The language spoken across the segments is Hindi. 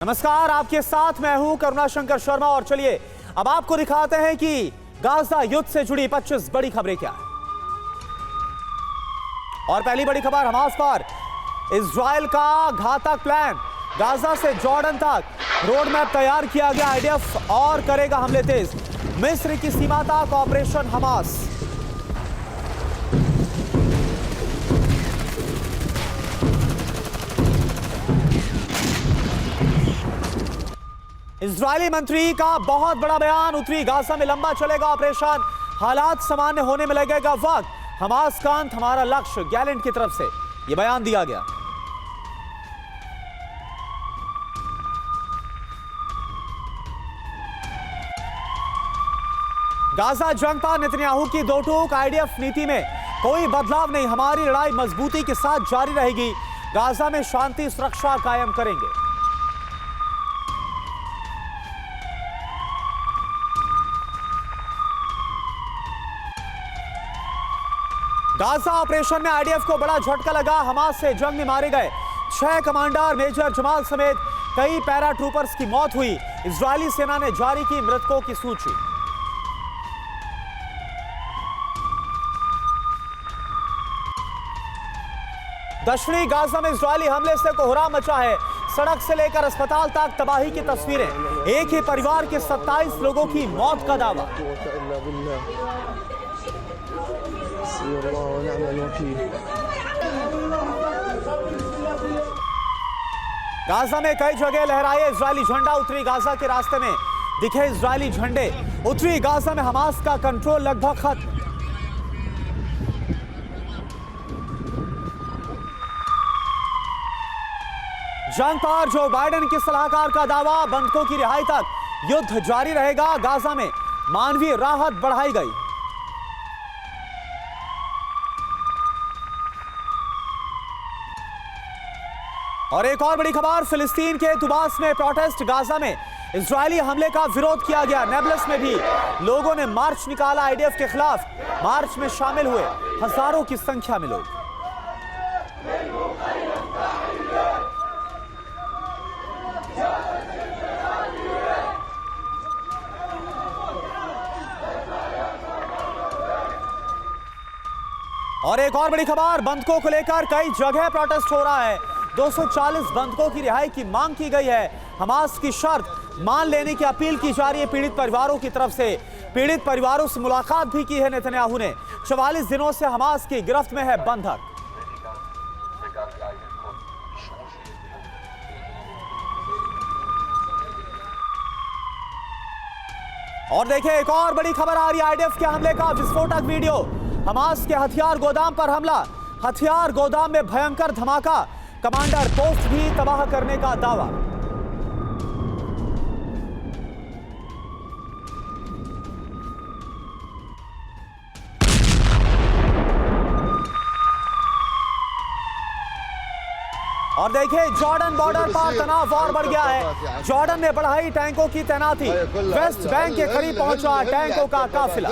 नमस्कार, आपके साथ मैं हूं करुणा शंकर शर्मा और चलिए अब आपको दिखाते हैं कि गाजा युद्ध से जुड़ी 25 बड़ी खबरें क्या है। और पहली बड़ी खबर हमास पर इजराइल का घातक प्लान, गाजा से जॉर्डन तक रोड मैप तैयार किया गया। आईडीएफ और करेगा हमले तेज, मिस्र की सीमा तक ऑपरेशन हमास। इजरायली मंत्री का बहुत बड़ा बयान, उत्तरी गाजा में लंबा चलेगा ऑपरेशन, हालात सामान्य होने में लगेगा वक्त, हमास का अंत हमारा लक्ष्य, गैलेंट की तरफ से यह बयान दिया गया। गाजा जंग पर नेतन्याहू की दो टूक, आईडीएफ नीति में कोई बदलाव नहीं, हमारी लड़ाई मजबूती के साथ जारी रहेगी, गाजा में शांति सुरक्षा कायम करेंगे। गाजा ऑपरेशन में आईडीएफ को बड़ा झटका लगा, हमास से जंग में मारे गए 6 कमांडर मेजर जमाल समेत कई पैरा ट्रूपर्स की मौत हुई। इजरायली सेना ने जारी की मृतकों की सूची। दक्षिणी गाजा में इजरायली हमले से कोहराम मचा है, सड़क से लेकर अस्पताल तक तबाही की तस्वीरें, एक ही परिवार के 27 लोगों की मौत का दावा। गाजा में कई जगह लहराए इजरायली झंडा, उत्तरी गाजा के रास्ते में दिखे इजरायली झंडे। उत्तरी गाजा में हमास का कंट्रोल लगभग खत्म। जंग पर जो बाइडेन के सलाहकार का दावा, बंधकों की रिहाई तक युद्ध जारी रहेगा, गाजा में मानवीय राहत बढ़ाई गई। और एक और बड़ी खबर, फिलिस्तीन के तुबास में प्रोटेस्ट, गाजा में इजरायली हमले का विरोध किया गया। नेबलस में भी लोगों ने मार्च निकाला आईडीएफ के खिलाफ, मार्च में शामिल हुए हजारों की संख्या में लोग। और एक और बड़ी खबर, बंधकों को लेकर कई जगह प्रोटेस्ट हो रहा है, 240 बंधकों की रिहाई की मांग की गई है। हमास की शर्त मान लेने की अपील की जा रही है पीड़ित परिवारों की तरफ से। पीड़ित परिवारों से मुलाकात भी की है नेतन्याहू ने। 44 दिनों से हमास की गिरफ्त में है बंधक। और देखिए एक और बड़ी खबर आ रही है, आईडीएफ के हमले का विस्फोटक वीडियो, हमास के हथियार गोदाम पर हमला, हथियार गोदाम में भयंकर धमाका, कमांडर पोस्ट भी तबाह करने का दावा। और देखिए जॉर्डन बॉर्डर पर तनाव और बढ़ गया है, जॉर्डन ने बढ़ाई टैंकों की तैनाती, वेस्ट बैंक के करीब पहुंचा टैंकों का काफिला।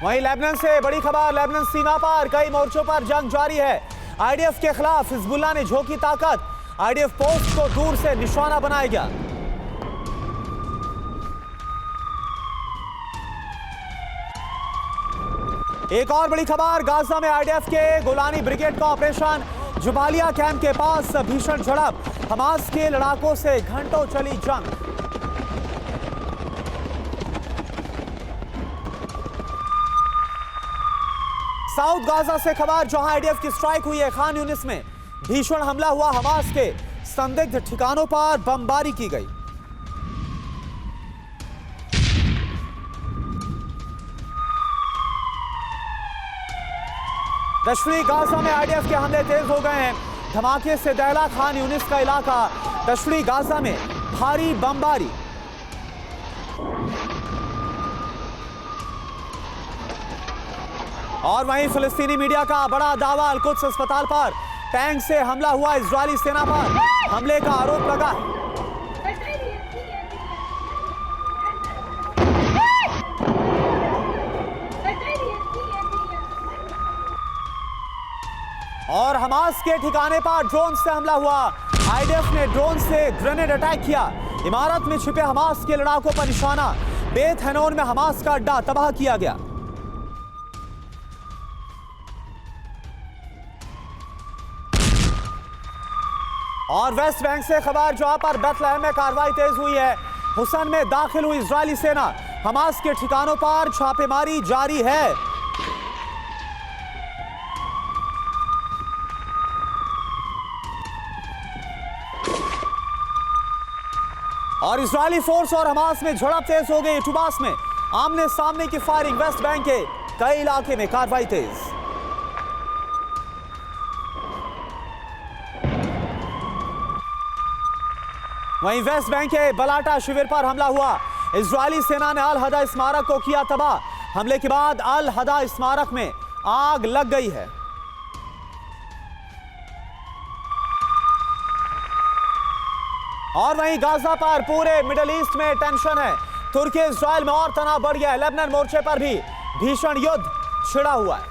वहीं लेबनान से बड़ी खबर, लेबनान सीमा पर कई मोर्चों पर जंग जारी है, आईडीएफ के खिलाफ हिजबुल्लाह ने झोंकी ताकत, आईडीएफ पोस्ट को दूर से निशाना बनाया गया। एक और बड़ी खबर, गाजा में आईडीएफ के गोलानी ब्रिगेड का ऑपरेशन, जुबालिया कैंप के पास भीषण झड़प, हमास के लड़ाकों से घंटों चली जंग। साउथ गाजा से खबर, जहां आईडीएफ की स्ट्राइक हुई है, खान यूनिस में भीषण हमला हुआ, हमास के संदिग्ध ठिकानों पर बमबारी की गई। दक्षिणी गाजा में आईडीएफ के हमले तेज हो गए हैं, धमाके से दहला खान यूनिस का इलाका, दक्षिणी गाजा में भारी बमबारी। और वहीं फिलिस्तीनी मीडिया का बड़ा दावा, अल-कुद्स अस्पताल पर टैंक से हमला हुआ, इजरायली सेना पर हमले का आरोप लगा। और हमास के ठिकाने पर ड्रोन से हमला हुआ। आईडीएफ ने ड्रोन से ग्रेनेड अटैक किया। इमारत में छिपे हमास के लड़ाकों पर निशाना। बेत हनोन में हमास का अड्डा तबाह किया गया। और वेस्ट बैंक से खबर, जहां पर बेथलेहम में कार्रवाई तेज हुई है। हुसैन में दाखिल हुई इजरायली सेना। हमास के ठिकानों पर छापेमारी जारी है। और इजरायली फोर्स और हमास में झड़प तेज हो गई। टुबास में आमने सामने की फायरिंग। वेस्ट बैंक के कई इलाके में कार्रवाई तेज। वहीं वेस्ट बैंक के बलाटा शिविर पर हमला हुआ। इजरायली सेना ने अल हदा स्मारक को किया तबाह। हमले के बाद अल हदा स्मारक में आग लग गई है। और वहीं गाजा पर पूरे मिडिल ईस्ट में टेंशन है। तुर्की इजराइल में और तनाव बढ़ गया है। लेबनान मोर्चे पर भी भीषण युद्ध छिड़ा हुआ है।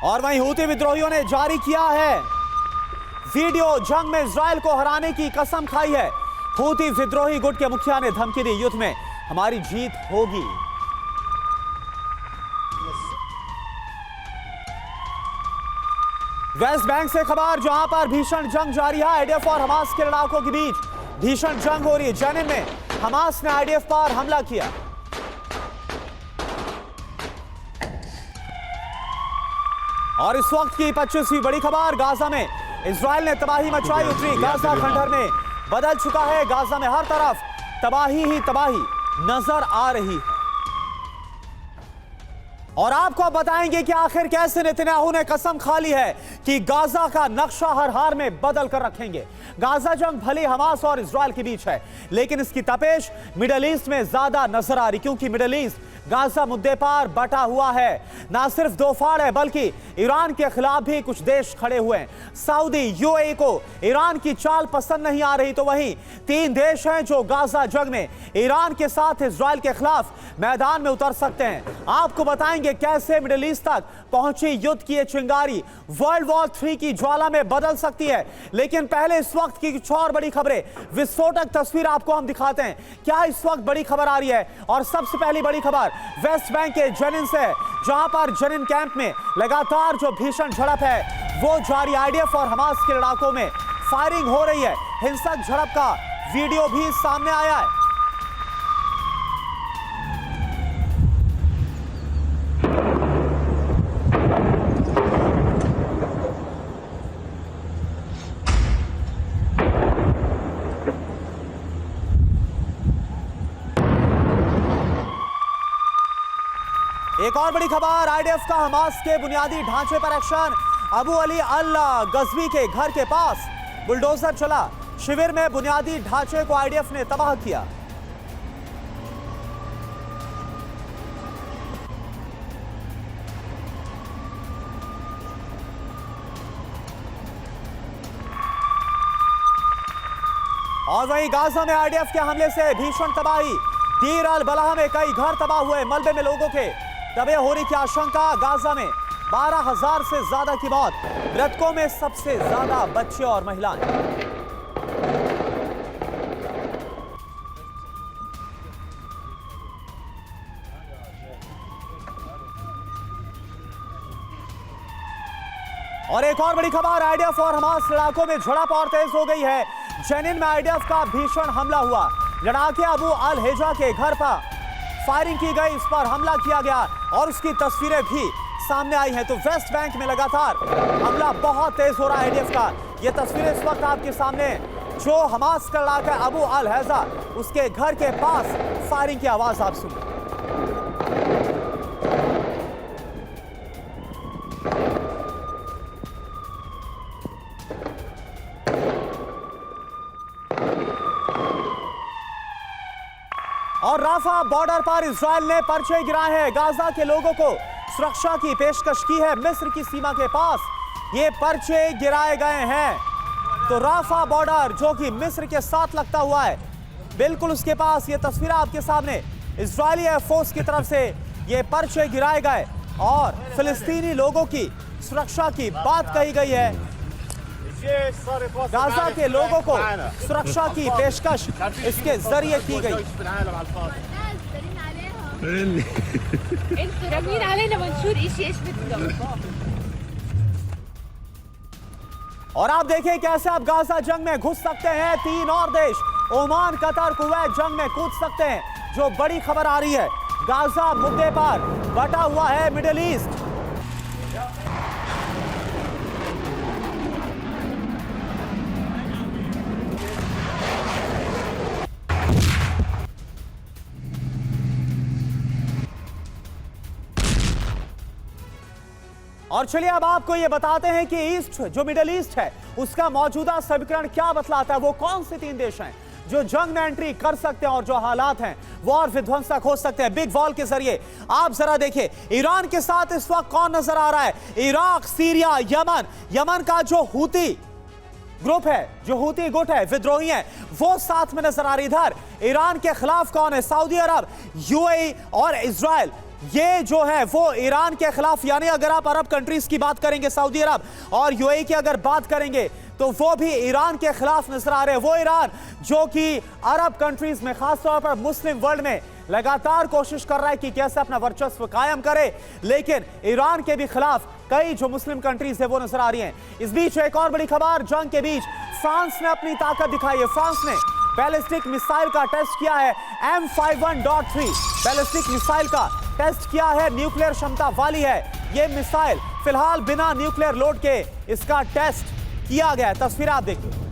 और वहीं हूती विद्रोहियों ने जारी किया है वीडियो। जंग में इजराइल को हराने की कसम खाई है। हूती विद्रोही गुट के मुखिया ने धमकी दी, युद्ध में हमारी जीत होगी। वेस्ट बैंक से खबर, जहां पर भीषण जंग जारी है। आईडीएफ और हमास के लड़ाकों के बीच भीषण जंग हो रही है। जेनिन में हमास ने आईडीएफ पर हमला किया। और इस वक्त की 25वीं बड़ी खबर, गाजा में इजराइल ने तबाही मचाई। उतरी गाजा खंडहर में बदल चुका है। गाजा में हर तरफ तबाही ही तबाही नजर आ रही है। और आपको बताएंगे कि आखिर कैसे नेतन्याहू ने कसम खा ली है कि गाजा का नक्शा हर हाल में बदल कर रखेंगे। गाजा जंग भले हमास और इजराइल के बीच है, लेकिन इसकी तपेश मिडिल ईस्ट में ज्यादा नजर आ रही, क्योंकि मिडिल ईस्ट गाजा मुद्दे पर बटा हुआ है। ना सिर्फ दो फाड़ है, बल्कि ईरान के खिलाफ भी कुछ देश खड़े हुए हैं। सऊदी, यूएई को ईरान की चाल पसंद नहीं आ रही, तो वहीं 3 देश हैं जो गाजा जंग में ईरान के साथ इजराइल के खिलाफ मैदान में उतर सकते हैं। आपको बताएंगे कैसे मिडिल ईस्ट तक पहुंची युद्ध की चिंगारी वर्ल्ड वॉर 3 की ज्वाला में बदल सकती है। लेकिन पहले इस वक्त की कुछ और बड़ी खबरें, विस्फोटक तस्वीर आपको हम दिखाते हैं। क्या इस वक्त बड़ी खबर आ रही है? और सबसे पहली बड़ी खबर वेस्ट बैंक के जेनिन से, जहां पर जेनिन कैंप में लगातार जो भीषण झड़प है वो जारी। आईडीएफ और हमास के लड़ाकों में फायरिंग हो रही है। हिंसक झड़प का वीडियो भी सामने आया है। एक और बड़ी खबर, आईडीएफ का हमास के बुनियादी ढांचे पर एक्शन। अबू अली अल गजवी के घर के पास बुलडोजर चला। शिविर में बुनियादी ढांचे को आईडीएफ ने तबाह किया। और वहीं गाजा में आईडीएफ के हमले से भीषण तबाही। दीर अल बलाह में कई घर तबाह हुए। मलबे में लोगों के दबे होने की आशंका। गाजा में 12,000 से ज्यादा की मौत। मृतकों में सबसे ज्यादा बच्चे और महिलाएं। और एक और बड़ी खबर, आईडीएफ और हमास लड़ाकों में झड़प और तेज हो गई है। जेनिन में आईडीएफ का भीषण हमला हुआ। लड़ाके अबू अल हेजा के घर पर फायरिंग की गई, इस पर हमला किया गया और उसकी तस्वीरें भी सामने आई हैं। तो वेस्ट बैंक में लगातार हमला बहुत तेज हो रहा है आईडीएफ का। ये तस्वीरें इस वक्त आपके सामने, जो हमास का लड़ाका अबू अल हेजा, उसके घर के पास फायरिंग की आवाज आप सुनिए। और राफा बॉर्डर पर इजराइल ने पर्चे गिराए हैं। गाजा के लोगों को सुरक्षा की पेशकश की है। मिस्र की सीमा के पास ये पर्चे गिराए गए हैं। तो राफा बॉर्डर जो कि मिस्र के साथ लगता हुआ है, बिल्कुल उसके पास ये तस्वीर आपके सामने। इजरायली एयरफोर्स की तरफ से ये पर्चे गिराए गए और फिलिस्तीनी लोगों की सुरक्षा की बात कही गई है। गाजा के लोगों को सुरक्षा की पेशकश इसके जरिए की गई। और आप देखिए कैसे आप गाजा जंग में घुस सकते हैं। 3 और देश ओमान, कतर, कुवैत जंग में कूद सकते हैं। जो बड़ी खबर आ रही है, गाजा मुद्दे पर बटा हुआ है मिडिल ईस्ट। और चलिए अब आपको यह बताते हैं कि ईस्ट जो मिडिल ईस्ट है उसका मौजूदा समीकरण क्या बतलाता है। वो कौन से 3 देश हैं जो जंग में एंट्री कर सकते हैं और जो हालात हैं वो और विध्वंसक हो सकते हैं बिग वॉल के जरिए। आप जरा देखिए ईरान के साथ इस वक्त कौन नजर आ रहा है। इराक, सीरिया, यमन का जो हूती ग्रुप है, जो हूती गुट है, विद्रोही है, वो साथ में नजर आ रही। इधर ईरान के खिलाफ कौन है? सऊदी अरब, यूएई और इजराइल। ये जो है वो ईरान के खिलाफ, यानी अगर आप अरब कंट्रीज की बात करेंगे, सऊदी अरब और यूएई की अगर बात करेंगे तो वो भी ईरान के खिलाफ नजर आ रहे हैं। वो ईरान जो कि अरब कंट्रीज में, खासतौर पर मुस्लिम वर्ल्ड में लगातार कोशिश कर रहा है कि कैसे अपना वर्चस्व कायम करे, लेकिन ईरान के भी खिलाफ कई जो मुस्लिम कंट्रीज है वो नजर आ रही हैं। इस बीच एक और बड़ी खबर, जंग के बीच फ्रांस ने अपनी ताकत दिखाई है। फ्रांस ने बैलिस्टिक मिसाइल का टेस्ट किया है। M51.3 बैलिस्टिक मिसाइल का टेस्ट किया है, न्यूक्लियर क्षमता वाली है यह मिसाइल। फिलहाल बिना न्यूक्लियर लोड के इसका टेस्ट किया गया है। तस्वीर आप देखिए।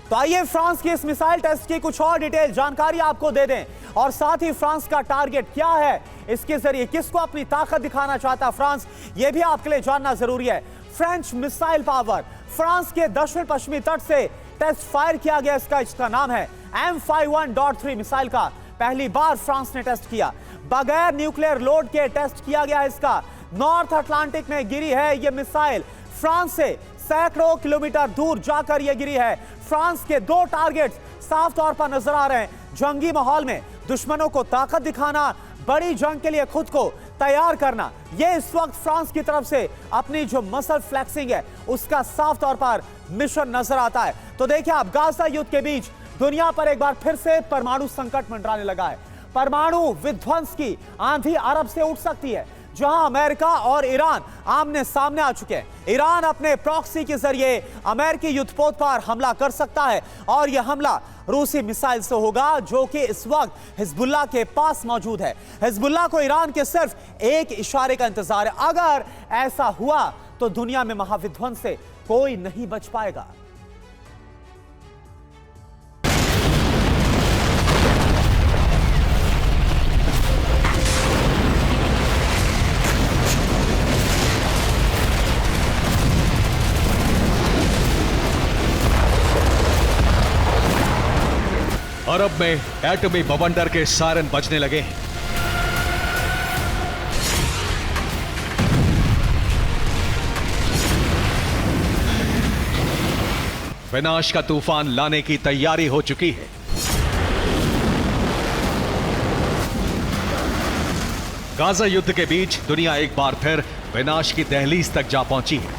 तो आइए फ्रांस की इस मिसाइल टेस्ट की कुछ और डिटेल जानकारी आपको दे दें, और साथ ही फ्रांस का टारगेट क्या है, इसके जरिए किसको अपनी ताकत दिखाना चाहता है फ्रांस, यह भी आपके लिए जानना जरूरी है। फ्रेंच मिसाइल पावर, फ्रांस के दक्षिण पश्चिमी तट से टेस्ट फायर किया गया इसका नाम है M51.3 मिसाइल का पहली बार फ्रांस ने टेस्ट किया। बगैर न्यूक्लियर लोड के टेस्ट किया गया इसका। नॉर्थ अटलांटिक में गिरी है यह मिसाइल। फ्रांस से सैकड़ों किलोमीटर दूर जाकर यह गिरी है। फ्रांस के 2 टारगेट्स साफ तौर पर नजर आ रहे हैं। जंगी माहौल में दुश्मनों को ताकत दिखाना, बड़ी जंग के लिए खुद को तैयार करना, यह इस वक्त फ्रांस की तरफ से अपनी जो मसल फ्लेक्सिंग है उसका साफ तौर पर मिशन नजर आता है। तो देखिए आप, गाजा युद्ध के बीच दुनिया पर एक बार फिर से परमाणु संकट मंडराने लगा है। परमाणु विध्वंस की आंधी अरब से उठ सकती है, जहां अमेरिका और ईरान आमने सामने आ चुके हैं। ईरान अपने प्रॉक्सी के जरिए अमेरिकी युद्धपोत पर हमला कर सकता है, और यह हमला रूसी मिसाइल से होगा जो कि इस वक्त हिजबुल्लाह के पास मौजूद है। हिजबुल्लाह को ईरान के सिर्फ एक इशारे का इंतजार है। अगर ऐसा हुआ तो दुनिया में महाविध्वंस से कोई नहीं बच पाएगा। अरब में एटमी बवंडर के सायरन बजने लगे हैं। विनाश का तूफान लाने की तैयारी हो चुकी है। गाजा युद्ध के बीच दुनिया एक बार फिर विनाश की दहलीज तक जा पहुंची है।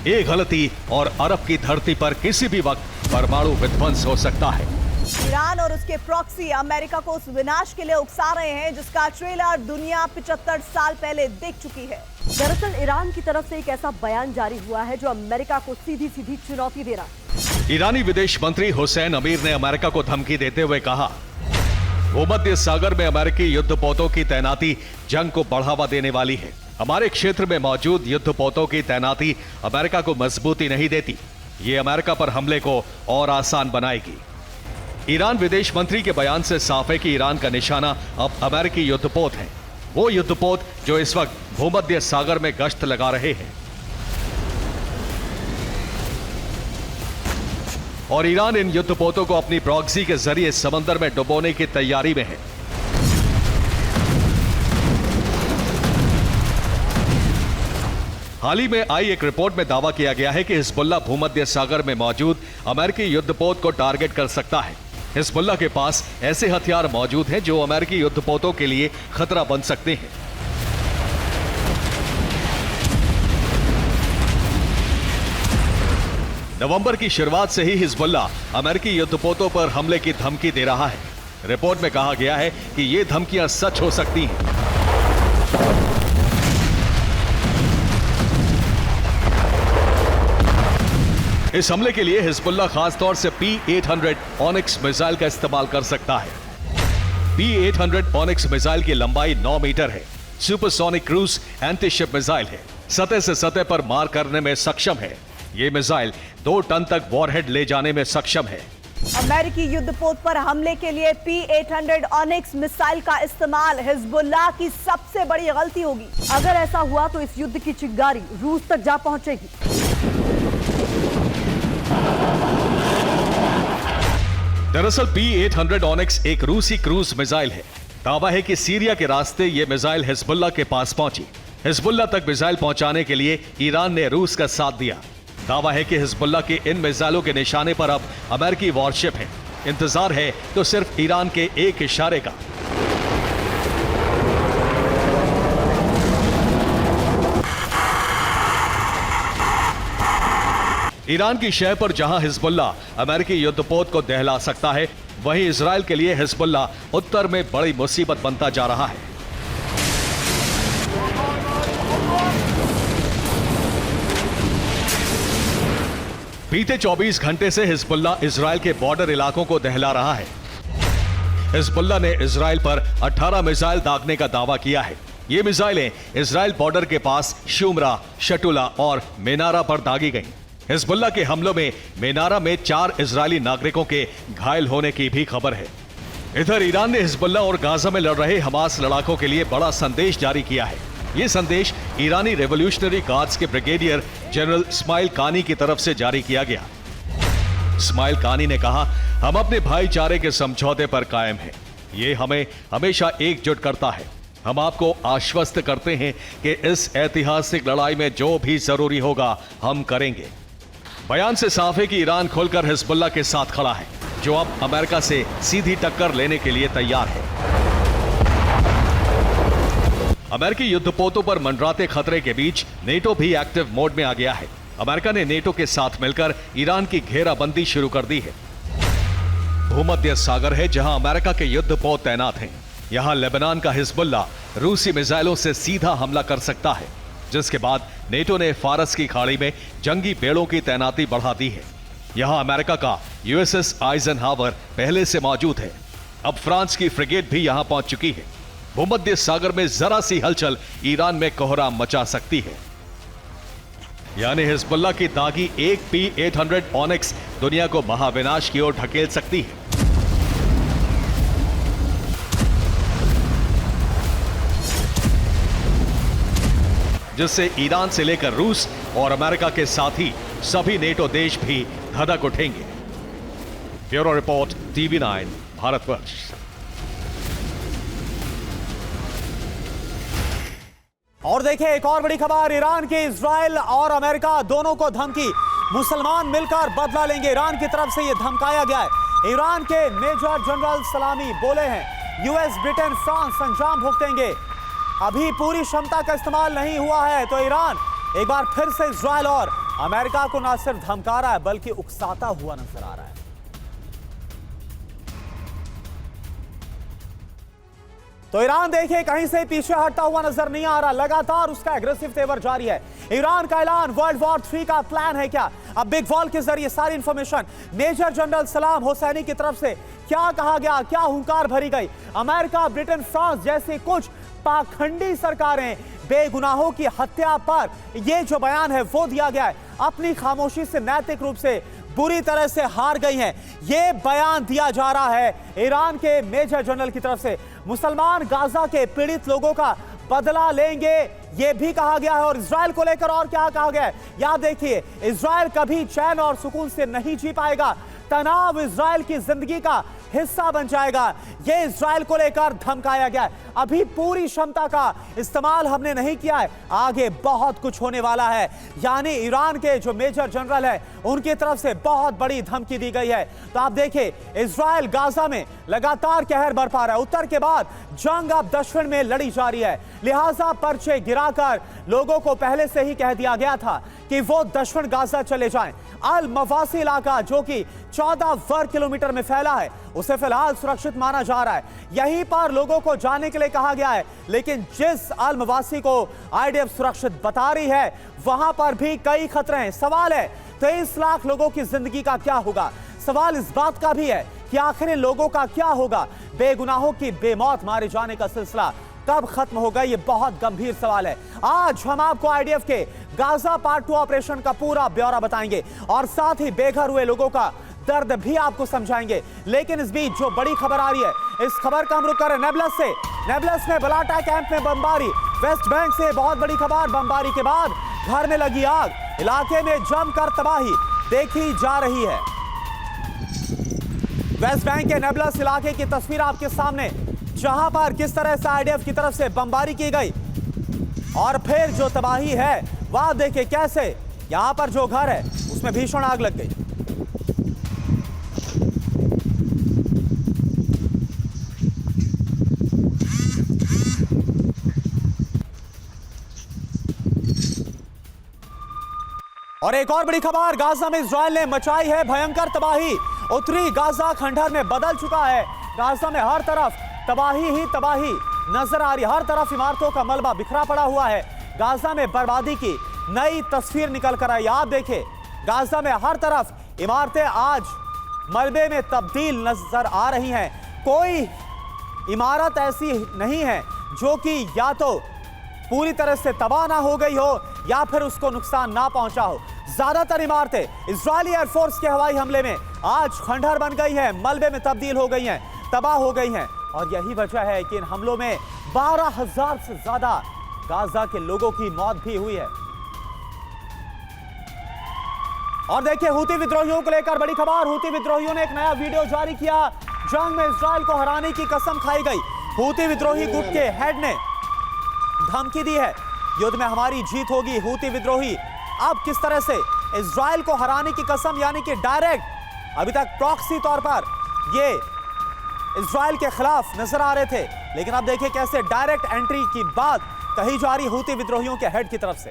एक गलती और अरब की धरती पर किसी भी वक्त परमाणु विध्वंस हो सकता है। ईरान और उसके प्रॉक्सी अमेरिका को उस विनाश के लिए उकसा रहे हैं जिसका ट्रेलर दुनिया 75 साल पहले देख चुकी है। दरअसल ईरान की तरफ से एक ऐसा बयान जारी हुआ है जो अमेरिका को सीधी सीधी चुनौती दे रहा है। ईरानी विदेश मंत्री हुसैन अमीर ने अमेरिका को धमकी देते हुए कहा, भूमध्य सागर में अमेरिकी युद्धपोतों की तैनाती जंग को बढ़ावा देने वाली है। हमारे क्षेत्र में मौजूद युद्धपोतों की तैनाती अमेरिका को मजबूती नहीं देती। ये अमेरिका पर हमले को और आसान बनाएगी। ईरान विदेश मंत्री के बयान से साफ है कि ईरान का निशाना अब अमेरिकी युद्धपोत हैं। वो युद्धपोत जो इस वक्त भूमध्य सागर में गश्त लगा रहे हैं। और ईरान इन युद्धपोतों को अपनी प्रॉक्सी के जरिए समंदर में डुबोने की तैयारी में है। हाल ही में आई एक रिपोर्ट में दावा किया गया है कि हिजबुल्लाह भूमध्य सागर में मौजूद अमेरिकी युद्धपोत को टारगेट कर सकता है। हिजबुल्लाह के पास ऐसे हथियार मौजूद हैं जो अमेरिकी युद्धपोतों के लिए खतरा बन सकते हैं। नवंबर की शुरुआत से ही हिजबुल्लाह अमेरिकी युद्धपोतों पर हमले की धमकी दे रहा है। रिपोर्ट में कहा गया है कि ये धमकियां सच हो सकती हैं। इस हमले के लिए हिजबुल्लाह खासतौर से P-800 ऑनिक्स मिसाइल का इस्तेमाल कर सकता है। P-800 ऑनिक्स मिसाइल की लंबाई 9 मीटर है। सुपरसोनिक क्रूज एंटी-शिप मिसाइल है। सतह से सतह पर मार करने में सक्षम है। ये मिसाइल 2 टन तक वॉरहेड ले जाने में सक्षम है। अमेरिकी युद्धपोत पर हमले के लिए P-800 ऑनिक्स मिसाइल का इस्तेमाल हिजबुल्लाह की सबसे बड़ी गलती होगी। अगर ऐसा हुआ तो इस युद्ध की चिंगारी रूस तक जा पहुंचेगी। दरअसल P-800 ऑनिक्स एक रूसी क्रूज मिसाइल है। दावा है कि सीरिया के रास्ते ये मिसाइल हिजबुल्लाह के पास पहुंची। हिजबुल्लाह तक मिसाइल पहुंचाने के लिए ईरान ने रूस का साथ दिया। दावा है कि हिजबुल्लाह के इन मिसाइलों के निशाने पर अब अमेरिकी वॉरशिप है। इंतजार है तो सिर्फ ईरान के एक इशारे का। ईरान की शह पर जहां हिजबुल्लाह अमेरिकी युद्धपोत को दहला सकता है, वहीं इजराइल के लिए हिजबुल्लाह उत्तर में बड़ी मुसीबत बनता जा रहा है। बीते 24 घंटे से हिजबुल्लाह इजराइल के बॉर्डर इलाकों को दहला रहा है। हिजबुल्लाह ने इजराइल पर 18 मिसाइल दागने का दावा किया है। ये मिसाइलें इजराइल बॉर्डर के पास शुमरा, शटुला और मेनारा पर दागी गईं। हिजबुल्लाह के हमलों में मेनारा में 4 इजरायली नागरिकों के घायल होने की भी खबर है। इधर ईरान ने हिजबुल्लाह और गाजा में लड़ रहे हमास लड़ाकों के लिए बड़ा संदेश जारी किया है। यह संदेश ईरानी रेवोल्यूशनरी गार्ड्स के ब्रिगेडियर जनरल इस्माइल कानी की तरफ से जारी किया गया। इस्माइल कानी ने कहा, हम अपने भाईचारे के समझौते पर कायम हैं। ये हमें हमेशा एकजुट करता है। हम आपको आश्वस्त करते हैं कि इस ऐतिहासिक लड़ाई में जो भी जरूरी होगा हम करेंगे। बयान से साफ है कि ईरान खुलकर हिजबुल्लाह के साथ खड़ा है, जो अब अमेरिका से सीधी टक्कर लेने के लिए तैयार है। अमेरिकी युद्धपोतों पर मंडराते खतरे के बीच नेटो भी एक्टिव मोड में आ गया है। अमेरिका ने नेटो के साथ मिलकर ईरान की घेराबंदी शुरू कर दी है। भूमध्य सागर है जहां अमेरिका के युद्धपोत तैनात हैं। यहां लेबनान का हिजबुल्लाह रूसी मिसाइलों से सीधा हमला कर सकता है, जिसके बाद नेटो ने फारस की खाड़ी में जंगी बेड़ों की तैनाती बढ़ा दी है। यहां अमेरिका का यूएसएस आइजनहावर पहले से मौजूद है। अब फ्रांस की फ्रिगेट भी यहां पहुंच चुकी है। भूमध्य सागर में जरा सी हलचल ईरान में कोहराम मचा सकती है। यानी हिजबुल्लाह की दागी एक P-800 ऑनिक्स दुनिया को महाविनाश की ओर ढकेल सकती है। जिससे ईरान से लेकर रूस और अमेरिका के साथ ही सभी नेटो देश भी धधक उठेंगे। Bureau report, TV9 Bharatvarsh. और देखिए एक और बड़ी खबर, ईरान के इजराइल और अमेरिका दोनों को धमकी, मुसलमान मिलकर बदला लेंगे। ईरान की तरफ से यह धमकाया गया है। ईरान के मेजर जनरल सलामी बोले हैं यूएस, ब्रिटेन, फ्रांस अंजाम भुगतेंगे। अभी पूरी क्षमता का इस्तेमाल नहीं हुआ है तो ईरान एक बार फिर से इजराइल और अमेरिका को न सिर्फ धमका रहा है बल्कि उकसाता हुआ नजर आ रहा है। तो ईरान देखिए कहीं से पीछे हटता हुआ नजर नहीं आ रहा, लगातार उसका एग्रेसिव तेवर जारी है। ईरान का ऐलान वर्ल्ड वॉर 3 का प्लान है क्या? अब बिग वॉल के जरिए सारी इंफॉर्मेशन मेजर जनरल सलाम हुसैनी की तरफ से क्या कहा गया, क्या हुंकार भरी गई। अमेरिका, ब्रिटेन, फ्रांस जैसे कुछ पाखंडी सरकारें बेगुनाहों की हत्या पर यह जो बयान है वो दिया गया है। अपनी खामोशी से नैतिक रूप से बुरी तरह से हार गई हैं। यह बयान दिया जा रहा है ईरान के मेजर जनरल की तरफ से। मुसलमान गाजा के पीड़ित लोगों का बदला लेंगे, यह भी कहा गया है। और इजराइल को लेकर और क्या कहा गया है, याद देखिए, इजराइल कभी चैन और सुकून से नहीं जी पाएगा, तनाव इजराइल की जिंदगी का हिस्सा बन जाएगा। यह इजराइल को लेकर धमकाया गया है। अभी पूरी क्षमता का इस्तेमाल हमने नहीं किया है, आगे बहुत कुछ होने वाला है। यानी ईरान के जो मेजर जनरल है उनकी तरफ से बहुत बड़ी धमकी दी गई है। तो आप देखिए, इजराइल गाजा में लगातार कहर बरपा रहा है। उत्तर के बाद जंग अब दक्षिण में लड़ी जा रही है, लिहाजा पर्चे गिराकर लोगों को पहले से ही कह दिया गया था कि वो दक्षिण गाजा चले जाएं। अल मवासी इलाका जो कि 14 वर्ग किलोमीटर में फैला है, उसे फिलहाल सुरक्षित माना जा रहा है। यहीं पर लोगों को जाने के लिए कहा गया है, लेकिन जिस अल मवासी को आईडीएफ सुरक्षित बता रही है, वहां पर भी कई खतरे हैं। सवाल है 23 लाख लोगों की जिंदगी का क्या होगा। सवाल इस बात का भी है कि आखिर इन लोगों का क्या होगा। बेगुनाहों की बेमौत मारे जाने का सिलसिला कब खत्म होगा, ये बहुत गंभीर सवाल है। आज हम आपको आईडीएफ के गाजा पार्ट 2 ऑपरेशन का पूरा ब्यौरा बताएंगे और साथ ही बेघर हुए लोगों का दर्द भी आपको समझाएंगे। लेकिन इस बीच जो बड़ी खबर आ रही है, इस खबर का हम रुख कर रहे हैं नेबलस से। नेबलस में बलाटा कैंप में बमबारी, वेस्ट बैंक से बहुत बड़ी खबर। बमबारी के बाद घर में लगी आग, इलाके में जमकर तबाही देखी जा रही है। वेस्ट बैंक के नेबलस इलाके की तस्वीर आपके सामने, जहां पर किस तरह से आईडीएफ की तरफ से बमबारी की गई और फिर जो तबाही है वह देखिए कैसे यहां पर जो घर है उसमें भीषण आग लग गई। और एक और बड़ी खबर, गाजा में इजराइल ने मचाई है भयंकर तबाही। उत्तरी गाजा खंडहर में बदल चुका है। गाजा में हर तरफ तबाही ही तबाही नजर आ रही, हर तरफ इमारतों का मलबा बिखरा पड़ा हुआ है। गाजा में बर्बादी की नई तस्वीर निकल कर आई। आप देखिए, गाजा में हर तरफ इमारतें आज मलबे में तब्दील नजर आ रही हैं। कोई इमारत ऐसी नहीं है जो कि या तो पूरी तरह से तबाह ना हो गई हो या फिर उसको नुकसान ना पहुंचा हो। ज्यादातर इमारतें इजरायली एयरफोर्स के हवाई हमले में आज खंडहर बन गई हैं, मलबे में तब्दील हो गई हैं, तबाह हो गई हैं। और यही वजह है कि इन हमलों में 12,000 से ज्यादा गाजा के लोगों की मौत भी हुई है। और देखिए, हूती विद्रोहियों को लेकर बड़ी खबर। हूती विद्रोहियों ने एक नया वीडियो जारी किया। जंग में इजराइल को हराने की कसम खाई गई। हूती विद्रोही गुट के हेड ने धमकी दी है, युद्ध में हमारी जीत होगी। हूती विद्रोही अब किस तरह से इजराइल को हराने की कसम, यानी कि डायरेक्ट, अभी तक प्रॉक्सी तौर पर ये इजराइल के खिलाफ नजर आ रहे थे, लेकिन अब देखिए कैसे डायरेक्ट एंट्री की बात कही जा रही हूती विद्रोहियों के हेड की तरफ से।